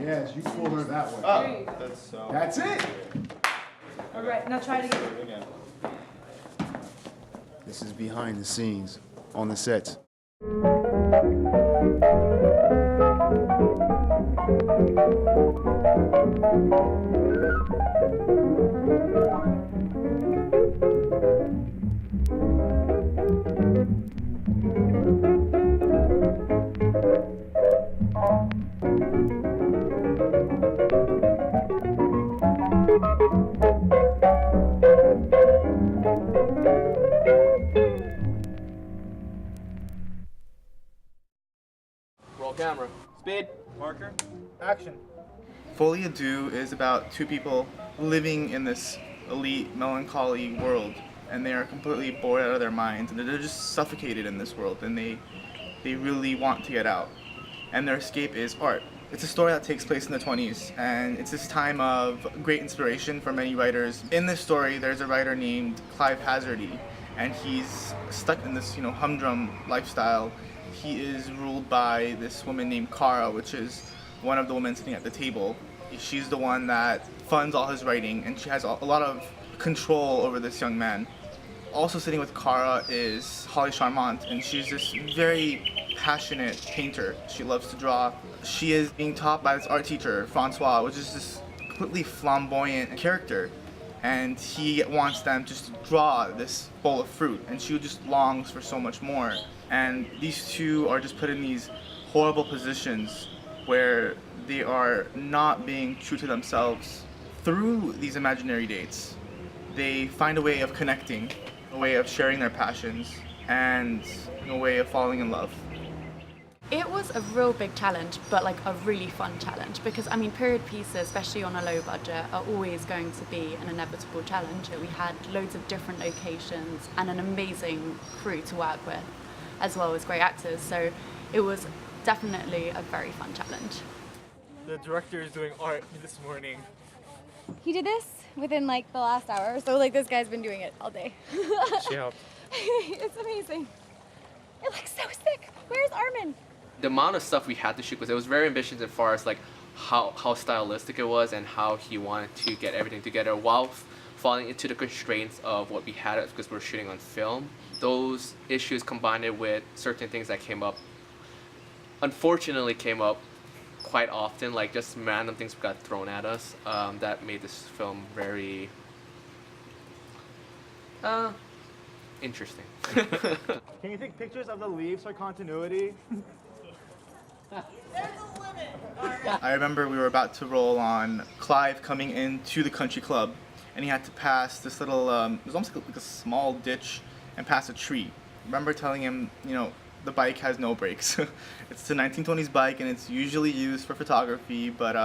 Yes, you pulled her that way. Oh, that's so. That's it. All right, now try it again. This is behind the scenes on the sets. Roll camera. Speed. Marker. Action. Folie Deux is about two people living in this elite, melancholy world, and they are completely bored out of their minds, and they're just suffocated in this world, and they really want to get out. And their escape is art. It's a story that takes place in the 20s, and it's this time of great inspiration for many writers. In this story, there's a writer named Clive Hazardy, and he's stuck in this, humdrum lifestyle. He is ruled by this woman named Cara, which is one of the women sitting at the table. She's the one that funds all his writing, and she has a lot of control over this young man. Also sitting with Cara is Holly Charmant, and she's this very passionate painter. She loves to draw. She is being taught by this art teacher, Francois, which is this completely flamboyant character. And he wants them just to draw this bowl of fruit, and she just longs for so much more. And these two are just put in these horrible positions where they are not being true to themselves. Through these imaginary dates, they find a way of connecting, a way of sharing their passions, and a way of falling in love. It was a real big challenge, but like a really fun challenge, because period pieces, especially on a low budget, are always going to be an inevitable challenge. We had loads of different locations and an amazing crew to work with, as well as great actors, so it was definitely a very fun challenge. The director is doing art this morning. He did this within the last hour, so this guy's been doing it all day. She helped. It's amazing. It looks so sick. Where's Armin? The amount of stuff we had to shoot it was very ambitious as far as how stylistic it was and how he wanted to get everything together while falling into the constraints of what we had because we're shooting on film. Those issues combined with certain things that unfortunately came up quite often, just random things got thrown at us, that made this film very interesting. Can you take pictures of the leaves for continuity? I remember we were about to roll on Clive coming into the country club, and he had to pass this little, it was almost like a small ditch and pass a tree. I remember telling him, the bike has no brakes. It's a 1920s bike, and it's usually used for photography, but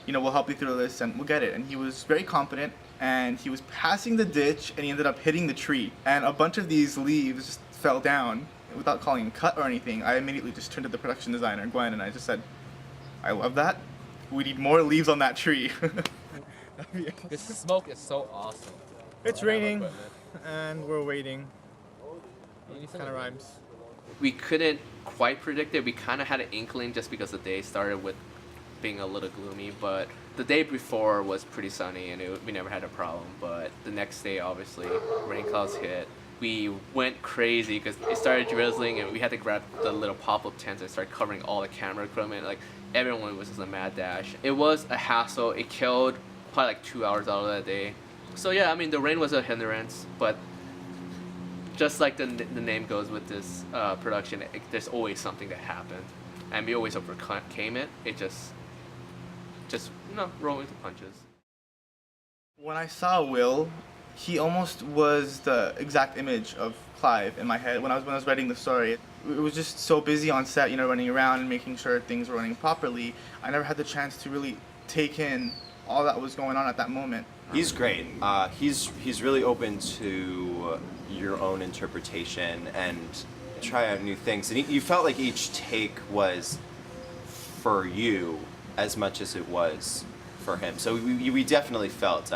we'll help you through this and we'll get it. And he was very confident, and he was passing the ditch, and he ended up hitting the tree. And a bunch of these leaves just fell down. Without calling him cut or anything, I immediately just turned to the production designer, Gwen, and I just said, I love that. We need more leaves on that tree. This smoke is so awesome. It's raining, and we're waiting. Kind of rhymes. We couldn't quite predict it. We kind of had an inkling just because the day started with being a little gloomy, but the day before was pretty sunny and we never had a problem. But the next day, obviously, rain clouds hit. We went crazy because it started drizzling and we had to grab the little pop-up tents and start covering all the camera equipment. Everyone was just a mad dash. It was a hassle. It killed probably 2 hours out of that day. So yeah, the rain was a hindrance, but just like the name goes with this production, there's always something that happened, and we always overcame it. It just rolling the punches. When I saw Will, he almost was the exact image of Clive in my head when I was writing the story. It was just so busy on set, running around and making sure things were running properly. I never had the chance to really take in all that was going on at that moment. He's great. He's really open to your own interpretation and try out new things. And you felt like each take was for you as much as it was for him. So we definitely felt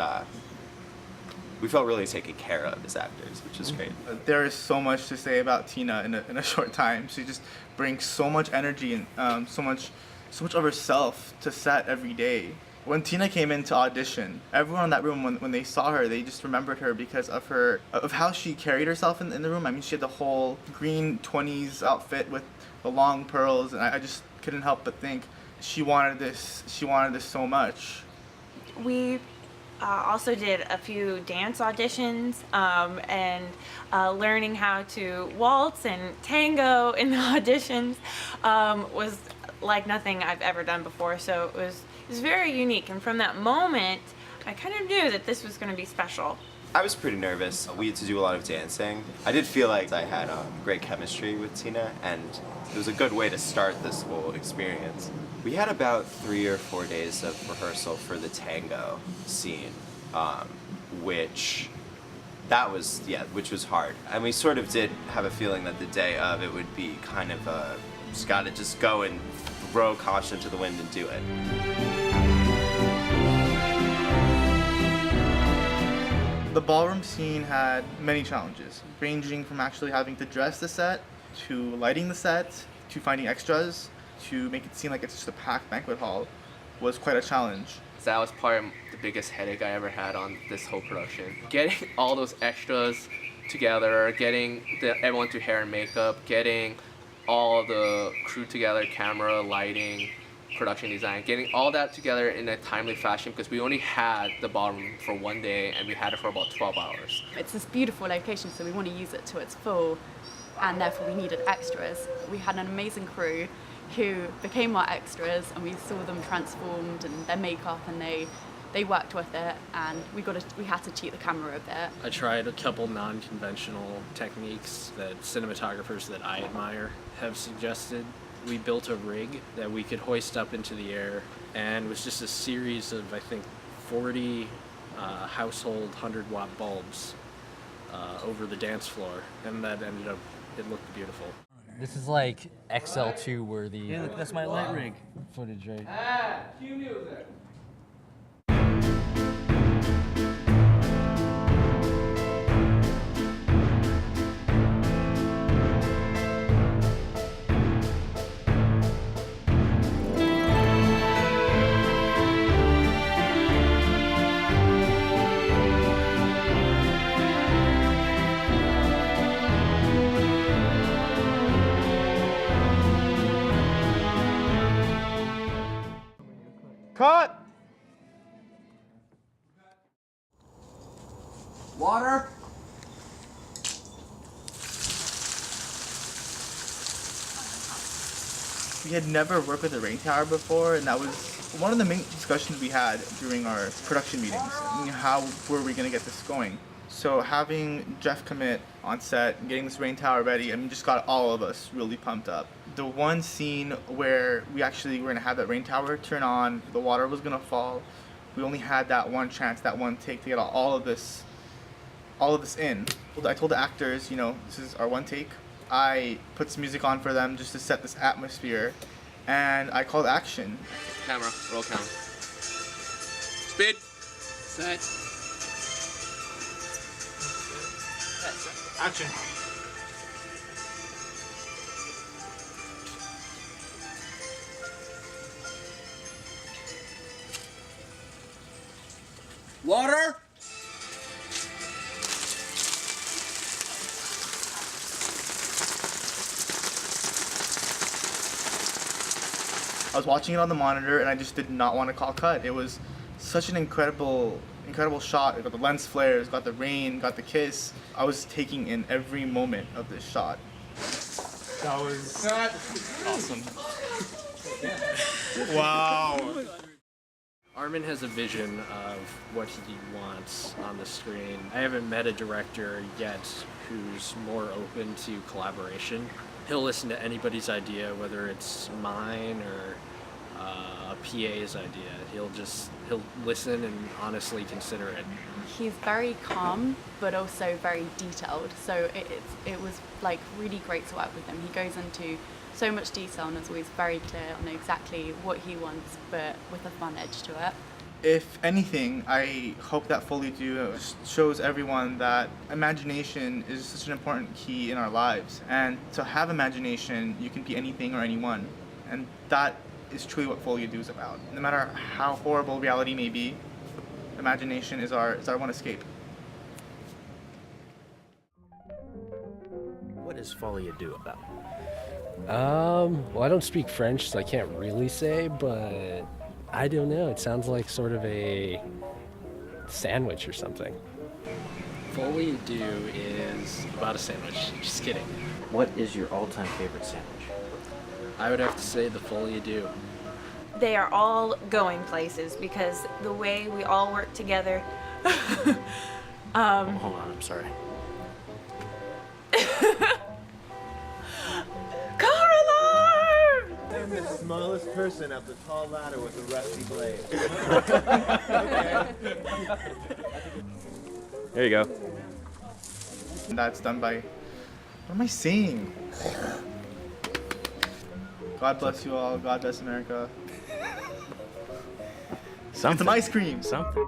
really taken care of as actors, which is great. There is so much to say about Tina in a short time. She just brings so much energy and so much so much of herself to set every day. When Tina came in to audition, everyone in that room, when they saw her, they just remembered her because of how she carried herself in the room. I mean, she had the whole green 20s outfit with the long pearls, and I just couldn't help but think she wanted this so much. We also did a few dance auditions and learning how to waltz and tango in the auditions was like nothing I've ever done before, so it was very unique, and from that moment I kind of knew that this was going to be special. I was pretty nervous. We had to do a lot of dancing. I did feel like I had great chemistry with Tina, and it was a good way to start this whole experience. We had about 3 or 4 days of rehearsal for the tango scene, which was hard. And we sort of did have a feeling that the day of it would be kind of just gotta just go and throw caution to the wind and do it. The ballroom scene had many challenges, ranging from actually having to dress the set, to lighting the set, to finding extras, to make it seem like it's just a packed banquet hall was quite a challenge. That was probably the biggest headache I ever had on this whole production. Getting all those extras together, getting everyone to hair and makeup, getting all the crew together, camera, lighting, production design, getting all that together in a timely fashion because we only had the ballroom for 1 day and we had it for about 12 hours. It's this beautiful location, so we want to use it to its full, and therefore we needed extras. We had an amazing crew who became our extras, and we saw them transformed and their makeup, and they worked with it, and we had to cheat the camera a bit. I tried a couple non-conventional techniques that cinematographers that I admire have suggested. We built a rig that we could hoist up into the air, and it was just a series of, I think, 40 household 100-watt bulbs over the dance floor, and that it looked beautiful. This is like XL2 worthy. Yeah, look, that's my light rig. Footage, right? Cue music. Cut! Water? We had never worked with a rain tower before, and that was one of the main discussions we had during our production meetings. How were we going to get this going? So having Jeff commit on set and getting this rain tower ready, just got all of us really pumped up. The one scene where we actually were going to have that rain tower turn on, the water was going to fall. We only had that one chance, that one take to get all of this in. I told the actors, this is our one take. I put some music on for them just to set this atmosphere, and I called action. Camera, roll camera. Speed. Set. Action. Water? I was watching it on the monitor, and I just did not want to call cut. It was such an incredible shot. It got the lens flares, got the rain, got the kiss. I was taking in every moment of this shot. That was Awesome. wow. Armin has a vision of what he wants on the screen. I haven't met a director yet who's more open to collaboration. He'll listen to anybody's idea, whether it's mine or a PA's idea. He'll listen and honestly consider it. He's very calm, but also very detailed. So it was like really great to work with him. He goes into so much detail and is always very clear on exactly what he wants, but with a fun edge to it. If anything, I hope that Folie Deux shows everyone that imagination is such an important key in our lives. And to have imagination, you can be anything or anyone. And that is truly what Folie à Deux is about. No matter how horrible reality may be, imagination is our one escape. What is Folie à Deux about? Well, I don't speak French, so I can't really say, but I don't know. It sounds like sort of a sandwich or something. Folie à Deux is about a sandwich. Just kidding. What is your all-time favorite sandwich? I would have to say the Folie à Deux. They are all going places because the way we all work together. Hold on, I'm sorry. Caroline! I'm the smallest person up the tall ladder with a rusty blade. There you go. And that's done by, what am I saying? God bless you all. God bless America. Something. Some ice cream. Something.